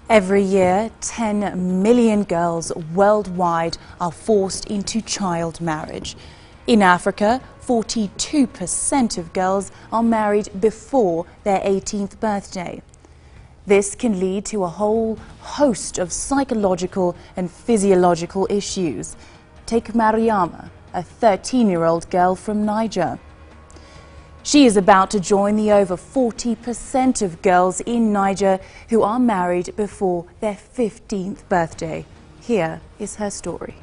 Every year, 10 million girls worldwide are forced into child marriage. In Africa, 42% of girls are married before their 18th birthday. This can lead to a whole host of psychological and physiological issues. Take Mariama, a 13-year-old girl from Niger. She is about to join the over 40% of girls in Niger who are married before their 15th birthday. Here is her story.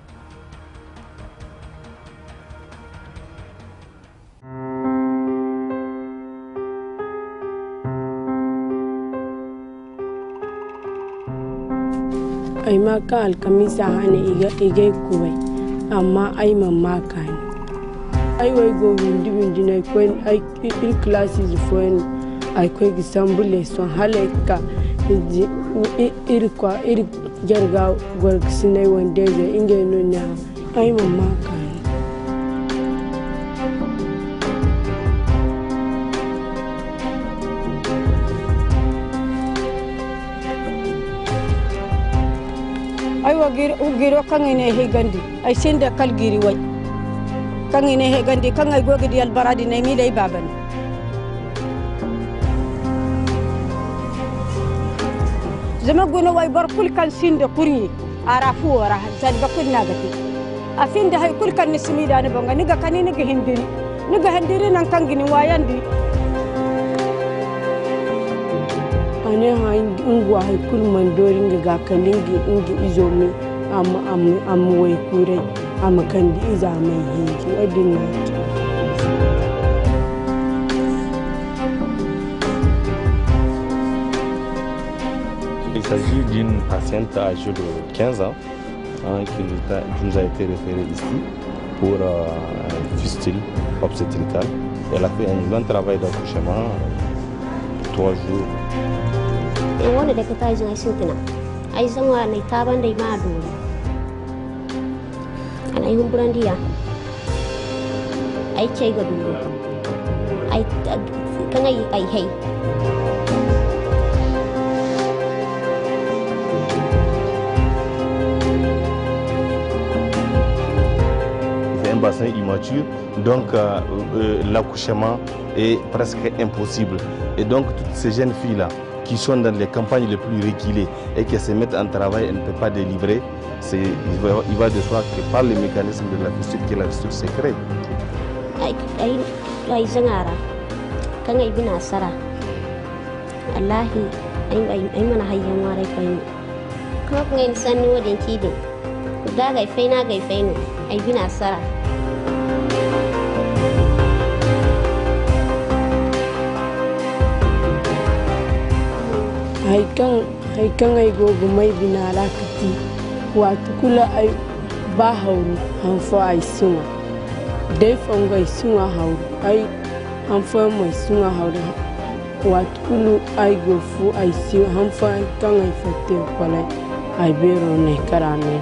Ay maka alkamisa hane ige kuwe amma ay mamaka ni ay way go windi na kwen ay il classes fuen ay ko gisambule son haleka ir jarga gorksine wondeze inge no nya ay mamaka ni ay wagiro kangene hegandi ay senda kalgiri way kangene hegandi kangay gogidi albaradi ne mi lay baban zama gono way bar kul kan sinde kurni arafu wara zan bakul nagati asinda hay kul kan nismida ne bonga niga kanini niga hindiri nan kangini wayandi ane hay ngwa hay kul mandori nga kalingi ngi izomi am way kure am kandi izamay hinki adina. Il s'agit d'une patiente âgée de 15 ans qui nous a été référée ici pour fistule obstétricale. Elle a fait un grand travail d'accouchement, 3 jours. Wanda da ka taji ai sintina ai zanwa ne taban dai ma do ana yi humburandiya ai ce ga dubu ai kan ai hey C'est un bassin immature, donc l'accouchement est presque impossible. Et donc toutes ces jeunes filles là qui sont dans les campagnes les plus reculées et qui se mettent en travail et ne peuvent pas délivrer, il va de soi que par le mécanisme de la fistule que la fistule se crée. Ai zangara kan ai bina sara Allahi ai mana hayyan warai fayin kuma kun ai sanni wadin kidin da ga faina ga fainu ai bina sara haikan ay gogo may binalakati watu kula ay bahawru hanfo ay sunga dai fonga ay sunga hawru ay hanfo mo sunga hawru watu kulu ay gofu ay si hanfo kan ay fatte kwala ay bero ne karane.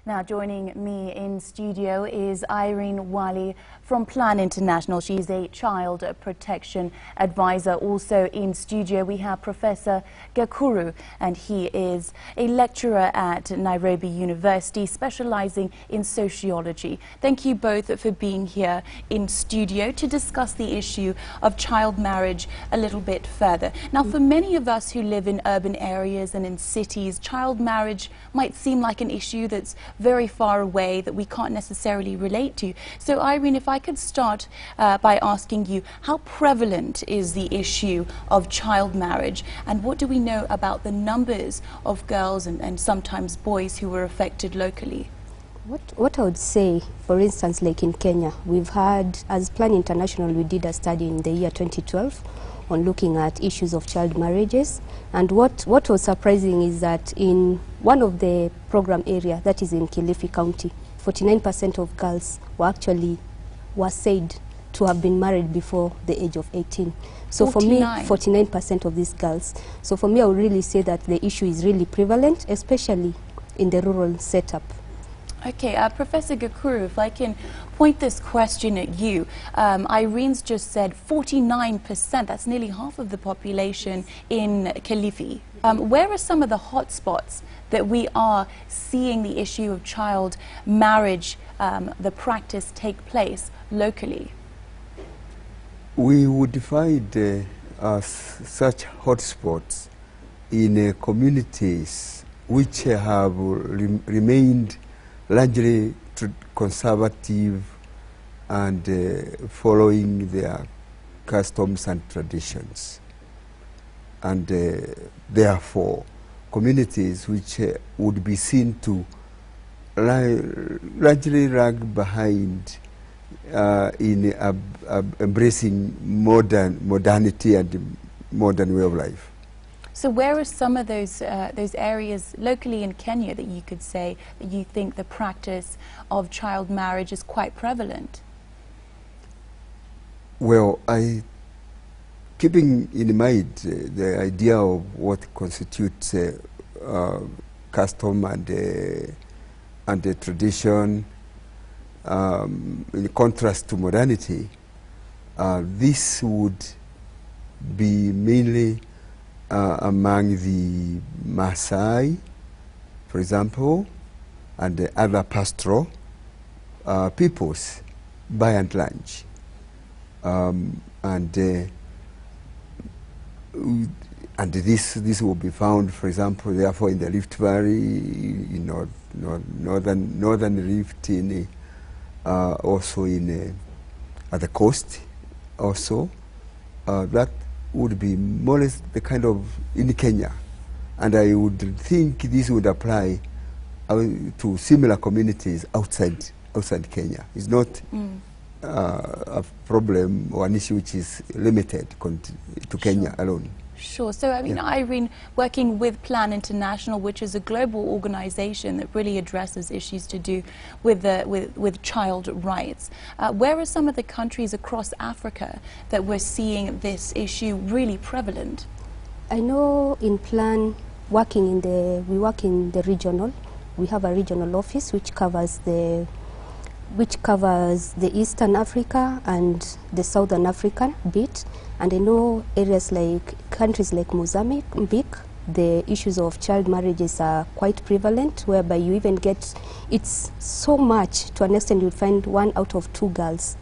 Now joining me in studio is Irene Wali from Plan International. She's a child protection advisor. Also in studio we have Professor Gakuru, and he is a lecturer at Nairobi University specializing in sociology. Thank you both for being here in studio to discuss the issue of child marriage a little bit further. Now for many of us who live in urban areas and in cities, child marriage might seem like an issue that's very far away, that we can't necessarily relate to. So Irene, if I could start by asking you, how prevalent is the issue of child marriage, and what do we know about the numbers of girls and sometimes boys who were affected locally? What I would say, for instance, like in Kenya, we've had, as Plan International, we did a study in the year 2012 on looking at issues of child marriages. And what was surprising is that in one of the program area, that is in Kilifi County, 49% of girls were said to have been married before the age of 18. So 49. For me, 49% of these girls. So for me, I would really say that the issue is really prevalent, especially in the rural setup. Okay, Professor Gakuru, if I can point this question at you. Irene's just said 49%, that's nearly half of the population in Kilifi. Where are some of the hot spots that we are seeing the issue of child marriage, the practice take place locally? We would find such hotspots in communities which have remained largely conservative and following their customs and traditions. And therefore, communities which would be seen to largely lag behind in embracing modernity and modern way of life. So where are some of those areas locally in Kenya that you could say that you think the practice of child marriage is quite prevalent? Well, keeping in mind the idea of what constitutes custom and the tradition, in contrast to modernity, this would be mainly among the Maasai, for example, and the other pastoral peoples, by and large. And this will be found, for example, therefore in the Rift Valley, in northern Rift, in also in at the coast, also that would be more or less the kind of in Kenya, and I would think this would apply to similar communities outside Kenya. It's not a problem or an issue which is limited to Kenya alone. Sure. So, I mean, Irene, working with Plan International, which is a global organization that really addresses issues to do with child rights, where are some of the countries across Africa that we're seeing this issue really prevalent? I know in Plan, we work in the regional. We have a regional office which covers the Eastern Africa and the Southern African bit. And I know areas like countries like Mozambique, the issues of child marriages are quite prevalent, whereby you even get, it's so much to an extent you'll find 1 out of 2 girls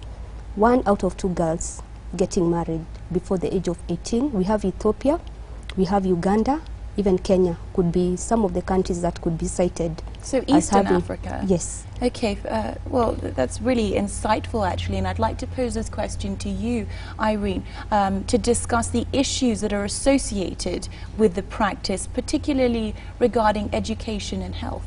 getting married before the age of 18. We have Ethiopia, we have Uganda, even Kenya could be some of the countries that could be cited. So Eastern Africa? Yes. Okay, well, that's really insightful, actually, and I'd like to pose this question to you, Irene, to discuss the issues that are associated with the practice, particularly regarding education and health.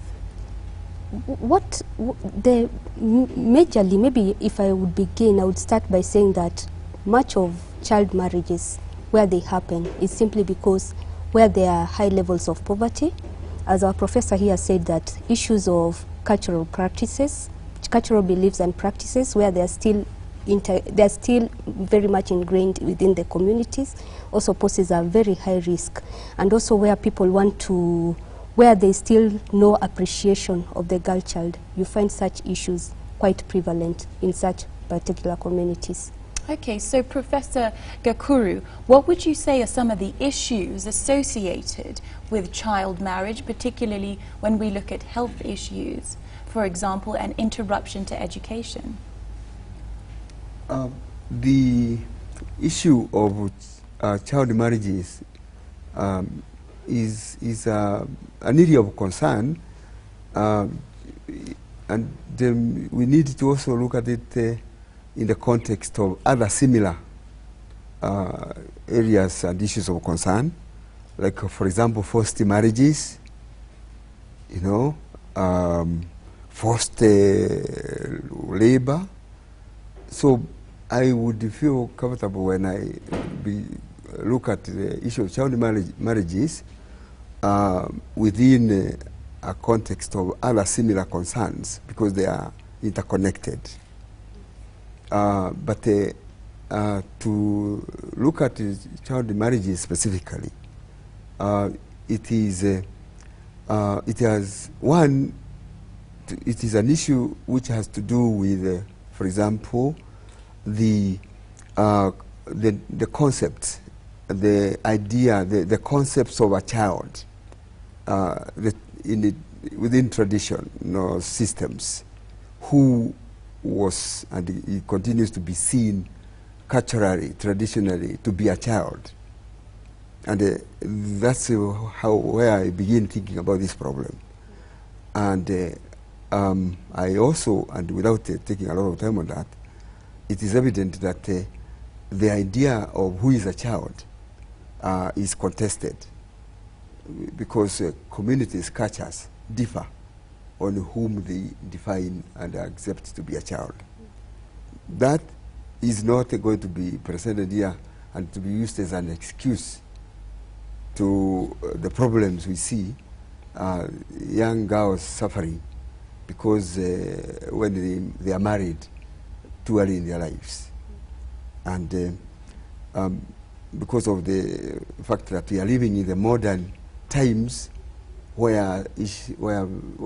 Majorly, maybe if I would begin, I would start by saying that much of child marriages, where they happen, is simply because where there are high levels of poverty. As our professor here said, that issues of cultural practices, cultural beliefs and practices, where they're still very much ingrained within the communities, also poses a very high risk. And also where people where there's still no appreciation of the girl child, you find such issues quite prevalent in such particular communities. Okay, so Professor Gakuru, what would you say are some of the issues associated with child marriage, particularly when we look at health issues, for example, an interruption to education? The issue of child marriages is an area of concern, and we need to also look at it in the context of other similar areas and issues of concern, like, for example, forced marriages, forced labor. So I would feel comfortable when I look at the issue of child marriages within a context of other similar concerns, because they are interconnected. But to look at child marriages specifically, it has one it is an issue which has to do with, for example, the concept, the idea, the concepts of a child within traditional systems, who was, and he continues to be seen culturally, traditionally, to be a child. And that's where I begin thinking about this problem. And I also, and without taking a lot of time on that, it is evident that the idea of who is a child is contested, because communities, cultures differ on whom they define and accept to be a child. That is not going to be presented here and to be used as an excuse to the problems we see, young girls suffering because when they are married too early in their lives. And because of the fact that we are living in the modern times where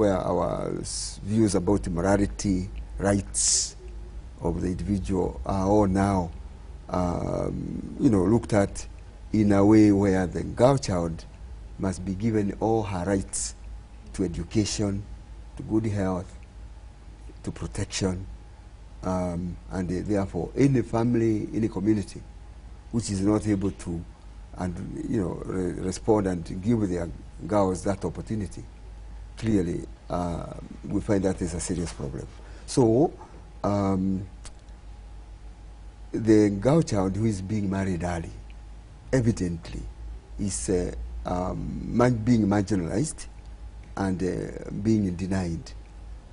our views about morality, rights of the individual are all now looked at in a way where the girl child must be given all her rights to education, to good health, to protection, and therefore any family, any community which is not able to respond and give their girls that opportunity, clearly we find that is a serious problem. So the girl child who is being married early evidently is being marginalized and being denied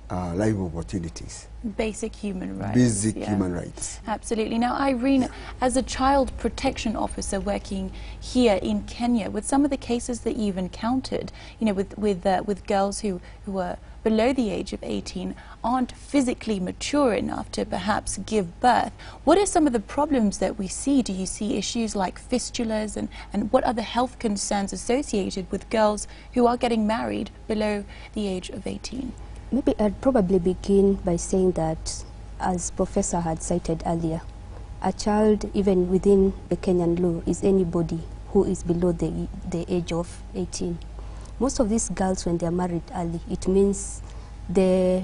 life opportunities. Basic human rights. Basic human rights. Absolutely. Now, Irene, as a child protection officer working here in Kenya, with some of the cases that you've encountered, with girls who are below the age of 18, aren't physically mature enough to perhaps give birth, what are some of the problems that we see? Do you see issues like fistulas, and what are the health concerns associated with girls who are getting married below the age of 18? Maybe I'd probably begin by saying that, as Professor had cited earlier, a child, even within the Kenyan law, is anybody who is below the age of 18. Most of these girls, when they are married early, it means the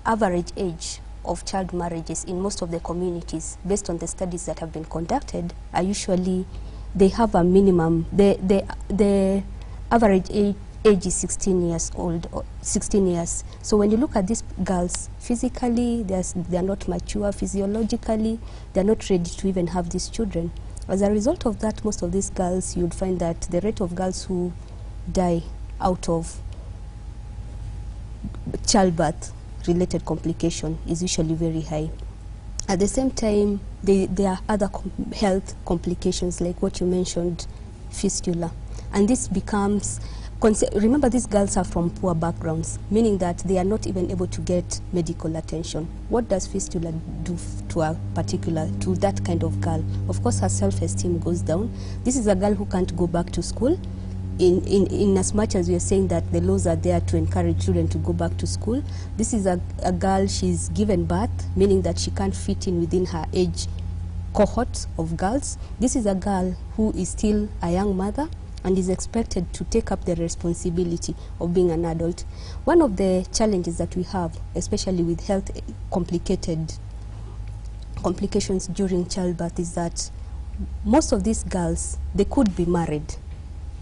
average age of child marriages in most of the communities, based on the studies that have been conducted, are usually, they have a minimum, the average age is 16 years old, or 16 years. So when you look at these girls, physically, they are not mature, physiologically, they are not ready to even have these children. As a result of that, most of these girls, you'd find that the rate of girls who die out of childbirth-related complication is usually very high. At the same time, there are other health complications, like what you mentioned, fistula. And this becomes, remember, these girls are from poor backgrounds, meaning that they are not even able to get medical attention. What does fistula do to that kind of girl? Of course, her self-esteem goes down. This is a girl who can't go back to school. In as much as we are saying that the laws are there to encourage children to go back to school, this is a girl, she's given birth, meaning that she can't fit in within her age cohort of girls. This is a girl who is still a young mother and is expected to take up the responsibility of being an adult. One of the challenges that we have, especially with health complications during childbirth, is that most of these girls, they could be married,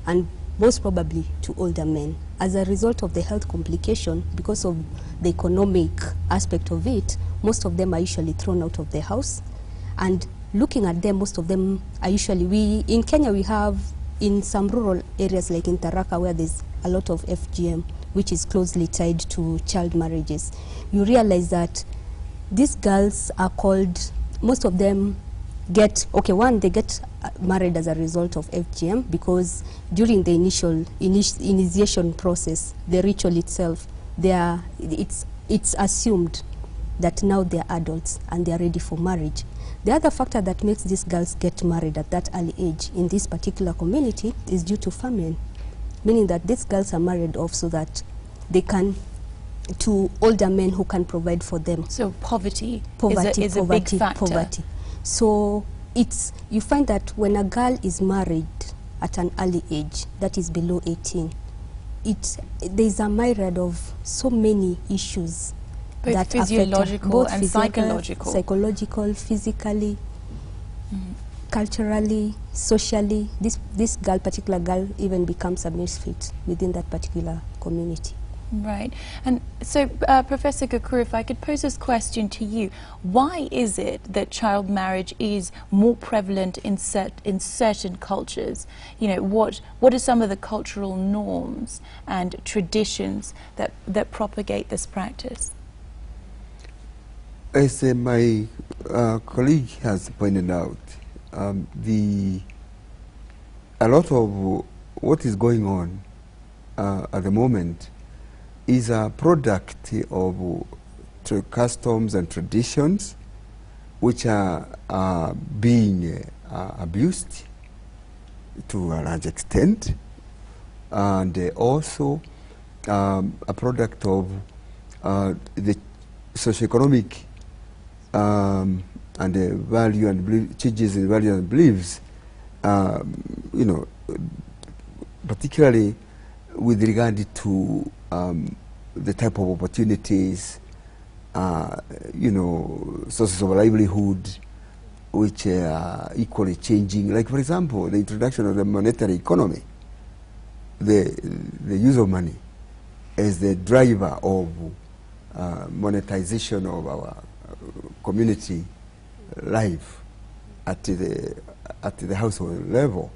and most probably to older men. As a result of the health complication, because of the economic aspect of it, most of them are usually thrown out of the house. And looking at them, most of them are usually, in Kenya we have, in some rural areas like in Tharaka, where there's a lot of FGM, which is closely tied to child marriages, you realize that these girls are called, most of them get, they get married as a result of FGM, because during the initiation process, the ritual itself, it's assumed that now they're adults and they're ready for marriage. The other factor that makes these girls get married at that early age in this particular community is due to famine, meaning that these girls are married off so that they can to older men who can provide for them. So poverty Poverty is a big factor. So you find that when a girl is married at an early age, that is below 18, there's a myriad of so many issues both that physiological affect and psychological, physically, culturally, socially. This particular girl even becomes a misfit within that particular community. Right. And so, Professor Gakuru, if I could pose this question to you, why is it that child marriage is more prevalent in certain cultures? You know, what are some of the cultural norms and traditions that propagate this practice? As my colleague has pointed out, a lot of what is going on at the moment is a product of customs and traditions which are being abused to a large extent, and also a product of the socioeconomic and the value and changes in value and beliefs, you know, particularly with regard to the type of opportunities, you know, sources of livelihood, which are equally changing. Like, for example, the introduction of the monetary economy, the use of money as the driver of monetization of our community life at the household level,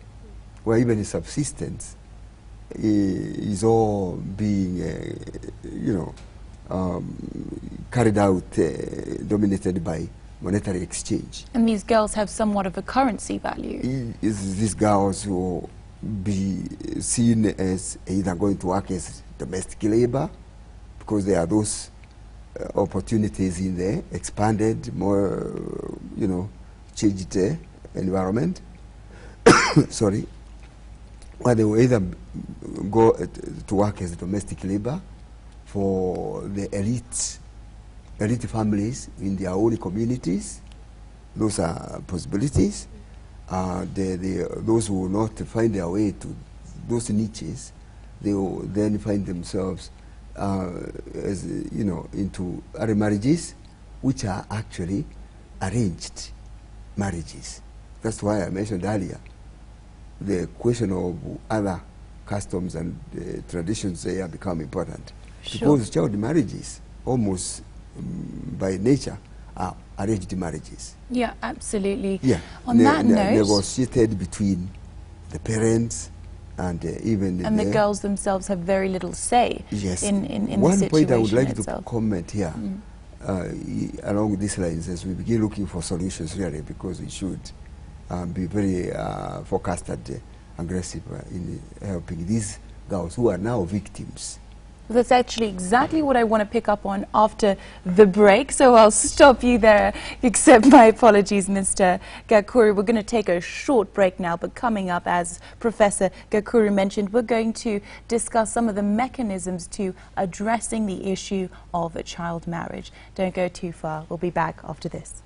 where even subsistence is all being, you know, carried out, dominated by monetary exchange. And these girls have somewhat of a currency value. These girls will be seen as either going to work as domestic labor, because there are those opportunities in the expanded, more, you know, changed environment. Sorry. Or they will either go to work as domestic labor for the elite families in their own communities. Those are possibilities. Those who will not find their way to those niches, they will then find themselves, as you know, into other marriages, which are actually arranged marriages. That's why I mentioned earlier the question of other customs and traditions there become important. Sure. Because child marriages, almost by nature, are arranged marriages. Yeah, absolutely. Yeah. On that note, negotiated between the parents and even the girls themselves have very little say. Yes. in One the situation point I would like itself. to comment here, along these lines, as we begin looking for solutions, really, because we should be very focused and aggressive in helping these girls who are now victims. That's actually exactly what I want to pick up on after the break, so I'll stop you there. Accept my apologies, Mr. Gakuru. We're going to take a short break now, but coming up, as Professor Gakuru mentioned, we're going to discuss some of the mechanisms to addressing the issue of child marriage. Don't go too far. We'll be back after this.